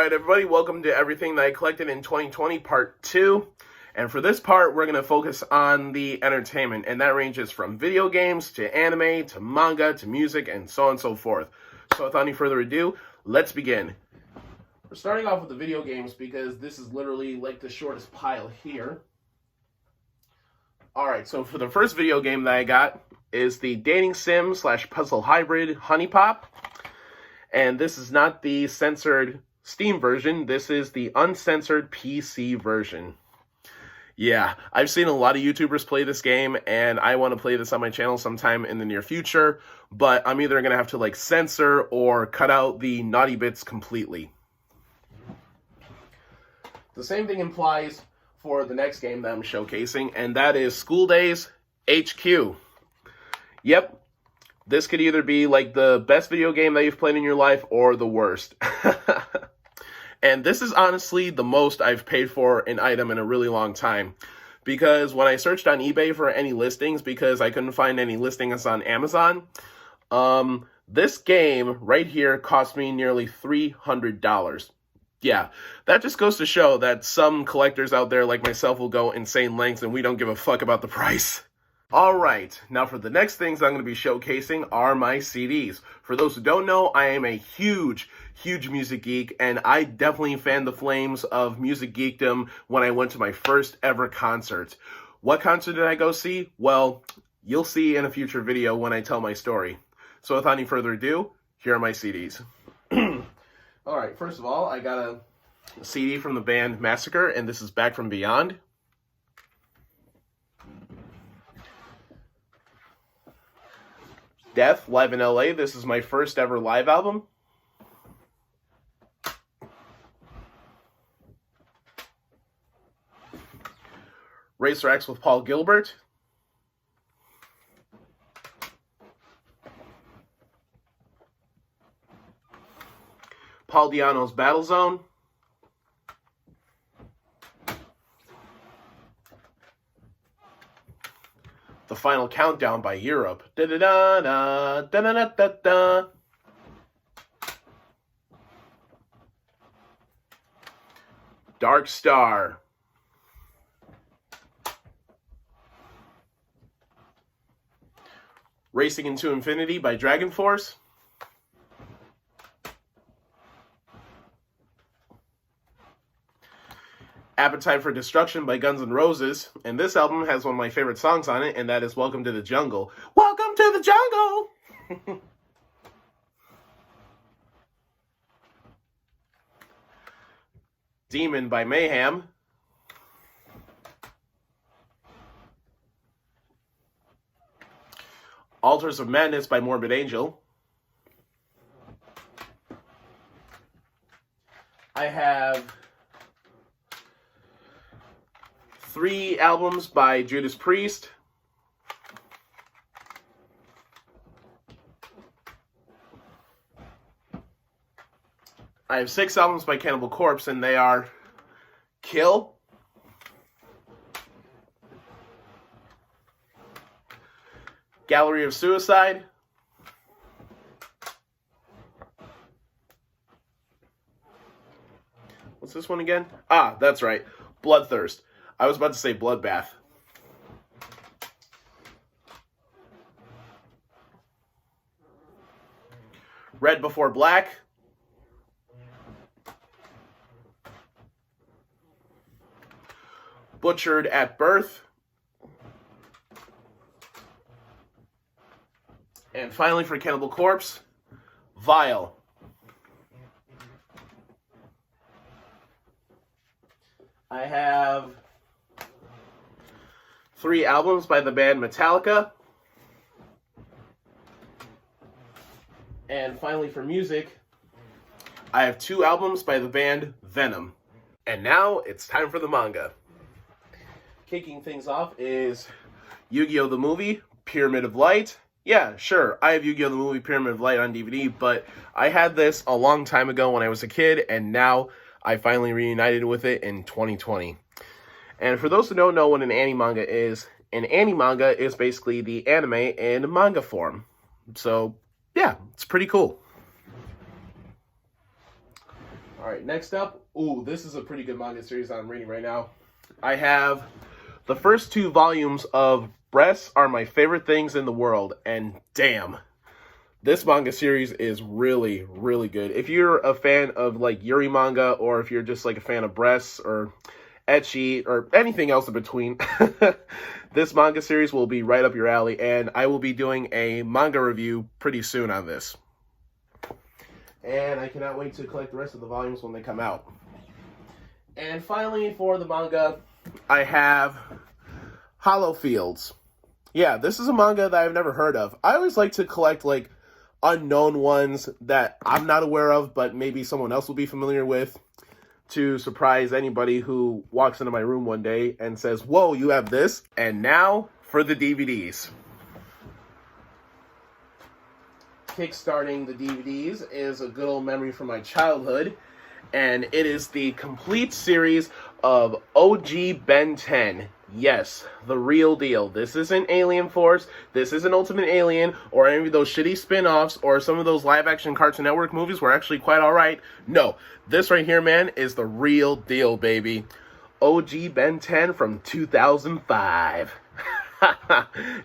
Alright everybody, welcome to everything that I collected in 2020 part 2. And for this part, we're going to focus on the entertainment, and that ranges from video games to anime to manga to music and so on and so forth. So without any further ado, let's begin. We're starting off with the video games because this is literally like the shortest pile here. Alright, so for the first video game that I got is the dating sim / puzzle hybrid Honey Pop. And this is not the censored Steam version, this is the uncensored PC version. Yeah, I've seen a lot of YouTubers play this game, and I want to play this on my channel sometime in the near future, but I'm either going to have to censor or cut out the naughty bits completely. The same thing implies for the next game that I'm showcasing, and that is School Days HQ. Yep, this could either be the best video game that you've played in your life or the worst. And this is honestly the most I've paid for an item in a really long time. Because when I searched on eBay for any listings, because I couldn't find any listings on Amazon, this game right here cost me nearly $300. Yeah, that just goes to show that some collectors out there like myself will go insane lengths and we don't give a fuck about the price. Alright, now for the next things I'm going to be showcasing are my CDs. For those who don't know, I am a huge music geek, and I definitely fanned the flames of music geekdom when I went to my first ever concert. What concert did I go see? Well, you'll see in a future video when I tell my story. So without any further ado, here are my CDs. Alright, first of all, I got a CD from the band Massacre, and this is Back from Beyond. Death, live in LA. This is my first ever live album. Racer X with Paul Gilbert. Paul Di'Anno's Battlezone. The Final Countdown by Europe. Da-da-da-da, da-da-da-da-da. Dark Star. Racing into Infinity by Dragon Force. Appetite for Destruction by Guns N' Roses, and this album has one of my favorite songs on it, and that is Welcome to the Jungle. Welcome to the jungle! Demon by Mayhem. Altars of Madness by Morbid Angel. I have 3 albums by Judas Priest. I have 6 albums by Cannibal Corpse, and they are Kill, Gallery of Suicide, what's this one again? Ah, that's right, Bloodthirst. I was about to say Bloodbath. Red Before Black. Butchered at Birth. And finally for Cannibal Corpse, Vile. I have 3 albums by the band Metallica. And finally for music, I have 2 albums by the band Venom. And now it's time for the manga. Kicking things off is Yu-Gi-Oh! The Movie, Pyramid of Light. Yeah, sure, I have Yu-Gi-Oh! The Movie, Pyramid of Light on DVD, but I had this a long time ago when I was a kid, and now I finally reunited with it in 2020. And for those who don't know what an anime-manga is, an anime-manga is basically the anime in manga form. So, yeah, it's pretty cool. All right, next up, ooh, this is a pretty good manga series I'm reading right now. I have the first 2 volumes of Breasts Are My Favorite Things in the World, and damn, this manga series is really, really good. If you're a fan of like Yuri manga, or if you're just like a fan of breasts or ecchi or anything else in between, this manga series will be right up your alley, and I will be doing a manga review pretty soon on this. And I cannot wait to collect the rest of the volumes when they come out. And finally, for the manga, I have Hollow Fields. Yeah, this is a manga that I've never heard of. I always like to collect like unknown ones that I'm not aware of, but maybe someone else will be familiar with, to surprise anybody who walks into my room one day and says, "Whoa, you have this?" And now for the DVDs. Kickstarting the DVDs is a good old memory from my childhood, and it is the complete series of OG Ben 10. Yes, the real deal. This isn't Alien Force, this isn't Ultimate Alien, or any of those shitty spin-offs, or some of those live-action Cartoon Network movies were actually quite alright. No, this right here, man, is the real deal, baby. OG Ben 10 from 2005.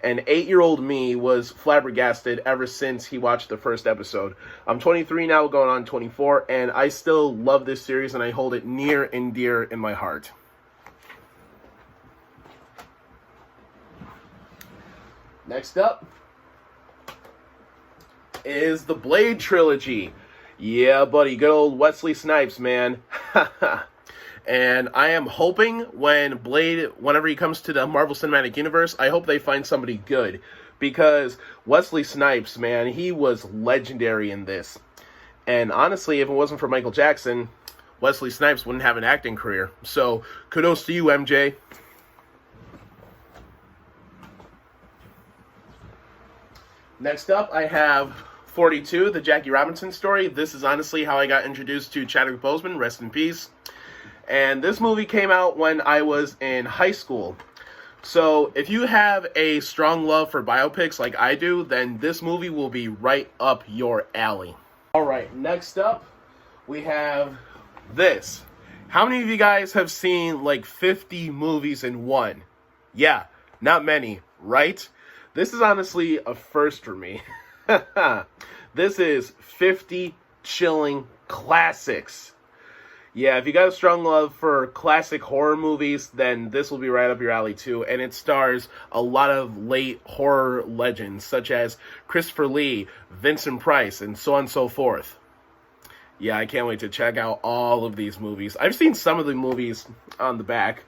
And 8-year-old me was flabbergasted ever since he watched the first episode. I'm 23 now, going on 24, and I still love this series, and I hold it near and dear in my heart. Next up is the Blade trilogy. Yeah, buddy, good old Wesley Snipes, man. And I am hoping when Blade, whenever he comes to the Marvel Cinematic Universe, I hope they find somebody good. Because Wesley Snipes, man, he was legendary in this. And honestly, if it wasn't for Michael Jackson, Wesley Snipes wouldn't have an acting career. So, kudos to you, MJ. Next up, I have 42, the Jackie Robinson story. This is honestly how I got introduced to Chadwick Boseman, rest in peace. And this movie came out when I was in high school. So if you have a strong love for biopics like I do, then this movie will be right up your alley. Alright, next up, we have this. How many of you guys have seen like 50 movies in one? Yeah, not many, right? This is honestly a first for me. This is 50 chilling classics. Yeah, if you got a strong love for classic horror movies, then this will be right up your alley too. And it stars a lot of late horror legends, such as Christopher Lee, Vincent Price, and so on and so forth. Yeah, I can't wait to check out all of these movies. I've seen some of the movies on the back,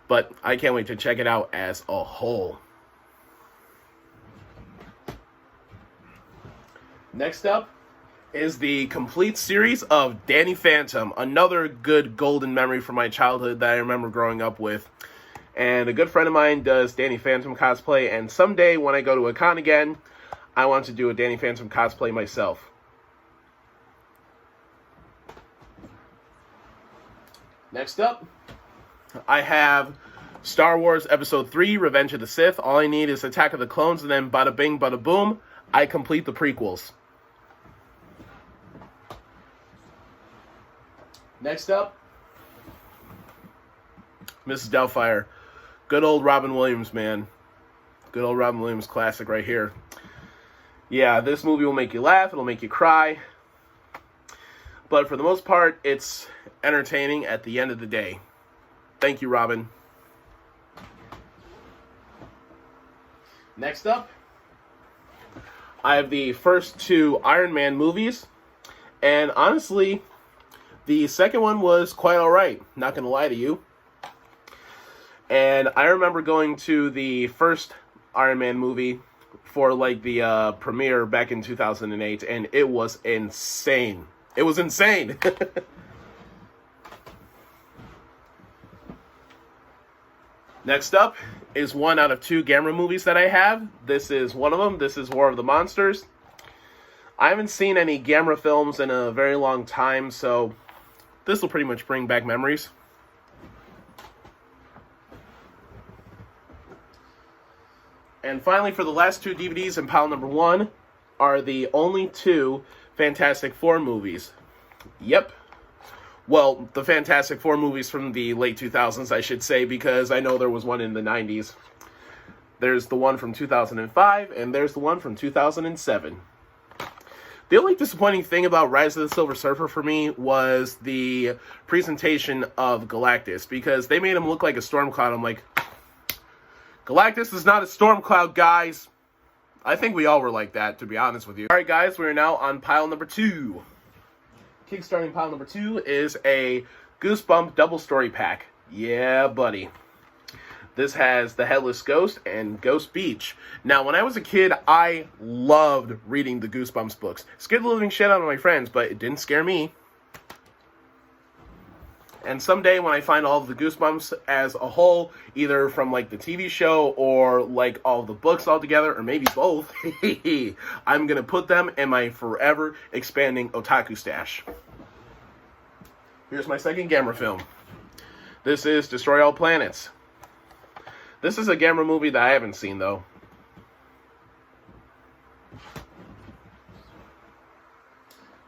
but I can't wait to check it out as a whole. Next up is the complete series of Danny Phantom, another good golden memory from my childhood that I remember growing up with. And a good friend of mine does Danny Phantom cosplay, and someday when I go to a con again, I want to do a Danny Phantom cosplay myself. Next up, I have Star Wars Episode 3, Revenge of the Sith. All I need is Attack of the Clones, and then bada bing, bada boom, I complete the prequels. Next up, Mrs. Doubtfire. Good old Robin Williams, man. Good old Robin Williams classic right here. Yeah, this movie will make you laugh, it'll make you cry. But for the most part, it's entertaining at the end of the day. Thank you, Robin. Next up, I have the first 2 Iron Man movies. And honestly, the second one was quite alright, not gonna lie to you. And I remember going to the first Iron Man movie for like the premiere back in 2008, and it was insane. It was insane! Next up is 1 out of 2 Gamera movies that I have. This is one of them. This is War of the Monsters. I haven't seen any Gamera films in a very long time, so this will pretty much bring back memories. And finally, for the last 2 DVDs in pile number 1 are the only 2 Fantastic Four movies. Yep, Well, the Fantastic Four movies from the late 2000s, I should say, because I know there was one in the 90s. There's the one from 2005, and there's the one from 2007. The only disappointing thing about Rise of the Silver Surfer for me was the presentation of Galactus, because they made him look like a storm cloud. I'm like, Galactus is not a storm cloud, guys. I think we all were like that, to be honest with you. Alright guys, we're now on pile number 2. Kickstarting pile number 2 is a Goosebump double story pack. Yeah, buddy. This has The Headless Ghost and Ghost Beach. Now, when I was a kid, I loved reading the Goosebumps books. Scared the living shit out of my friends, but it didn't scare me. And someday when I find all of the Goosebumps as a whole, either from like the TV show or like all of the books all together, or maybe both, I'm going to put them in my forever expanding otaku stash. Here's my second Gamera film. This is Destroy All Planets. This is a Gamera movie that I haven't seen though.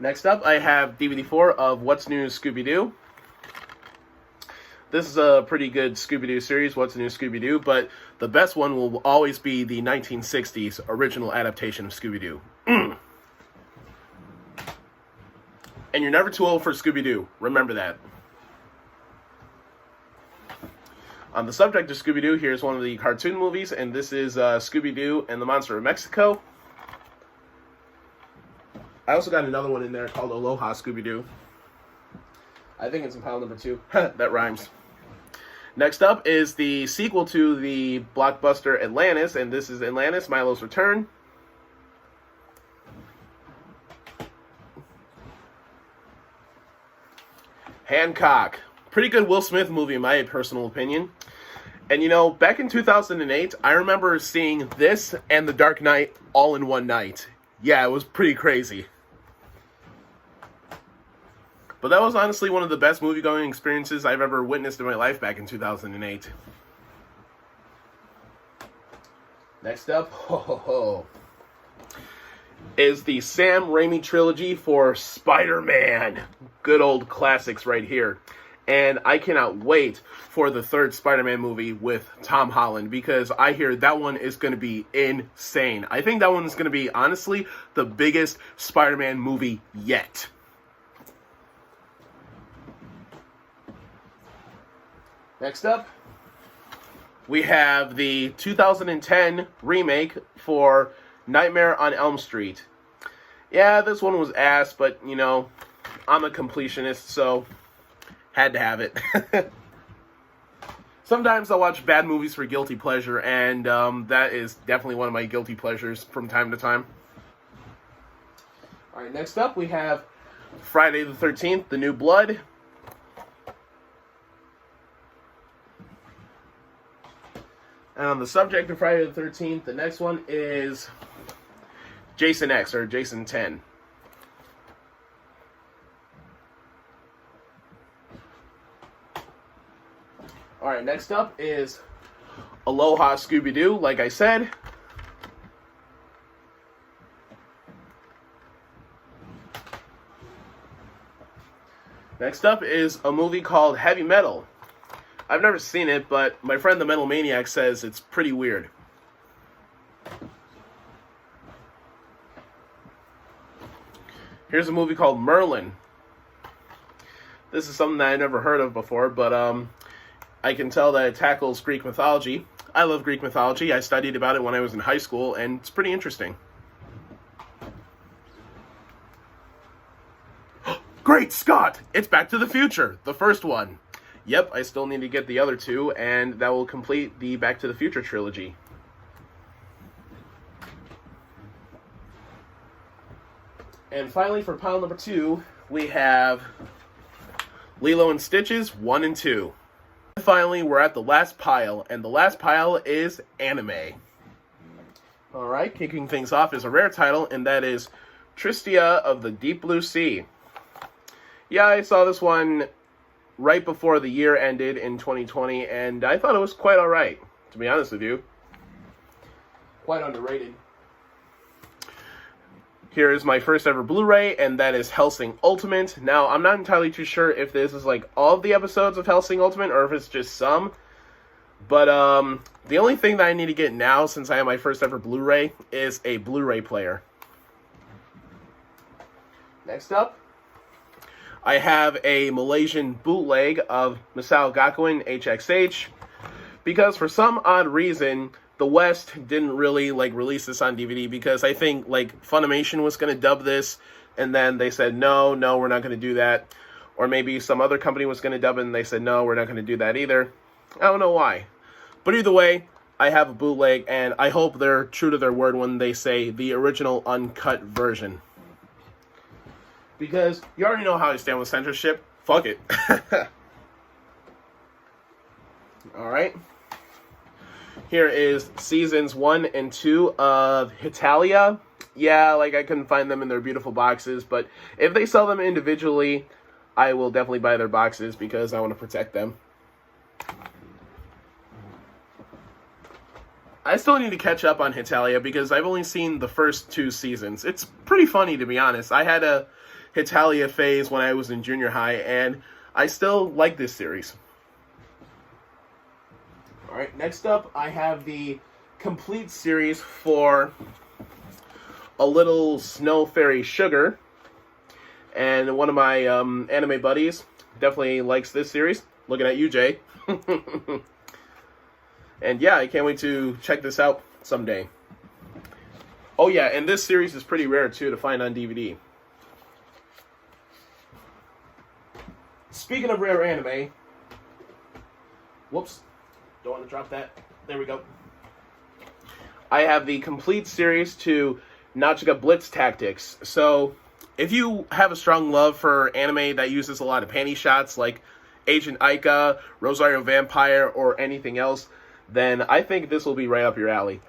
Next up, I have DVD 4 of What's New Scooby-Doo. This is a pretty good Scooby-Doo series, What's New Scooby-Doo, but the best one will always be the 1960s original adaptation of Scooby-Doo. And you're never too old for Scooby-Doo. Remember that. On the subject of Scooby-Doo, here's one of the cartoon movies, and this is Scooby-Doo and the Monster of Mexico. I also got another one in there called Aloha Scooby-Doo. I think it's in pile number 2. That rhymes. Next up is the sequel to the blockbuster Atlantis, and this is Atlantis, Milo's Return. Hancock. Pretty good Will Smith movie in my personal opinion. And you know, back in 2008, I remember seeing this and The Dark Knight all in one night. Yeah, it was pretty crazy. But that was honestly one of the best movie-going experiences I've ever witnessed in my life back in 2008. Next up, is the Sam Raimi trilogy for Spider-Man. Good old classics right here. And I cannot wait for the third Spider-Man movie with Tom Holland, because I hear that one is going to be insane. I think that one is going to be, honestly, the biggest Spider-Man movie yet. Next up, we have the 2010 remake for Nightmare on Elm Street. Yeah, this one was ass, but, you know, I'm a completionist, so had to have it. Sometimes I watch bad movies for guilty pleasure, and that is definitely one of my guilty pleasures from time to time. Alright, next up we have Friday the 13th, The New Blood. And on the subject of Friday the 13th, the next one is Jason X, or Jason 10. Alright, next up is Aloha Scooby-Doo, like I said. Next up is a movie called Heavy Metal. I've never seen it, but my friend the Metal Maniac says it's pretty weird. Here's a movie called Merlin. This is something that I never heard of before, but I can tell that it tackles Greek mythology. I love Greek mythology. I studied about it when I was in high school, and it's pretty interesting. Great Scott! It's Back to the Future, the first one. Yep, I still need to get the other two, and that will complete the Back to the Future trilogy. And finally, for pile number 2, we have Lilo and Stitches 1 and 2. And finally, we're at the last pile, and the last pile is anime. Alright, kicking things off is a rare title, and that is Tristia of the Deep Blue Sea. Yeah, I saw this one right before the year ended in 2020, and I thought it was quite alright, to be honest with you. Quite underrated. Here is my first ever Blu-ray, and that is Hellsing Ultimate. Now, I'm not entirely too sure if this is like all of the episodes of Hellsing Ultimate or if it's just some. But the only thing that I need to get now, since I have my first ever Blu-ray, is a Blu-ray player. Next up, I have a Malaysian bootleg of Misao Gakuen HXH, because for some odd reason, the West didn't really like release this on DVD, because I think like Funimation was going to dub this, and then they said, no, we're not going to do that. Or maybe some other company was going to dub it, and they said, no, we're not going to do that either. I don't know why. But either way, I have a bootleg, and I hope they're true to their word when they say the original uncut version. Because you already know how I stand with censorship. Fuck it. Alright. Here is seasons 1 and 2 of Hitalia. Yeah, like I couldn't find them in their beautiful boxes, but if they sell them individually, I will definitely buy their boxes because I want to protect them. I still need to catch up on Hitalia because I've only seen the first 2 seasons. It's pretty funny, to be honest. I had a Hitalia phase when I was in junior high, and I still like this series. Alright, next up, I have the complete series for A Little Snow Fairy Sugar. And one of my anime buddies definitely likes this series. Looking at you, Jay. And yeah, I can't wait to check this out someday. Oh yeah, and this series is pretty rare too to find on DVD. Speaking of rare anime, whoops, don't want to drop that. There we go. I have the complete series to Nachiga Blitz Tactics. So, if you have a strong love for anime that uses a lot of panty shots, like Agent Aika, Rosario Vampire, or anything else, then I think this will be right up your alley.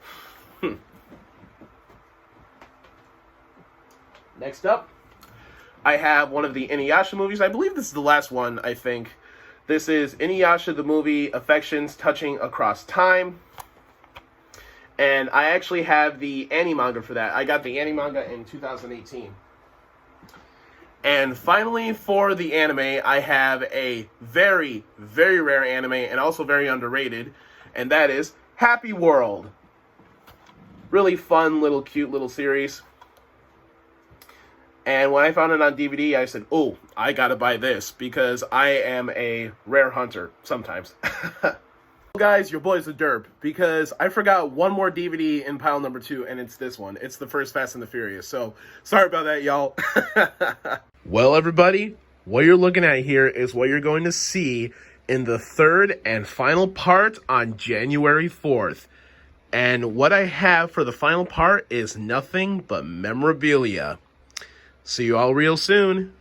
Next up, I have one of the Inuyasha movies. I believe this is the last one, I think. This is Inuyasha the movie, Affections Touching Across Time. And I actually have the manga for that. I got the manga in 2018. And finally, for the anime, I have a very, very rare anime, and also very underrated, and that is Happy World. Really fun, little, cute little series. And when I found it on DVD, I said, oh, I gotta buy this, because I am a rare hunter, sometimes. Guys, your boy's a derp, because I forgot one more DVD in pile number 2, and it's this one. It's the first Fast and the Furious, so sorry about that, y'all. Well, everybody, what you're looking at here is what you're going to see in the third and final part on January 4th. And what I have for the final part is nothing but memorabilia. See you all real soon.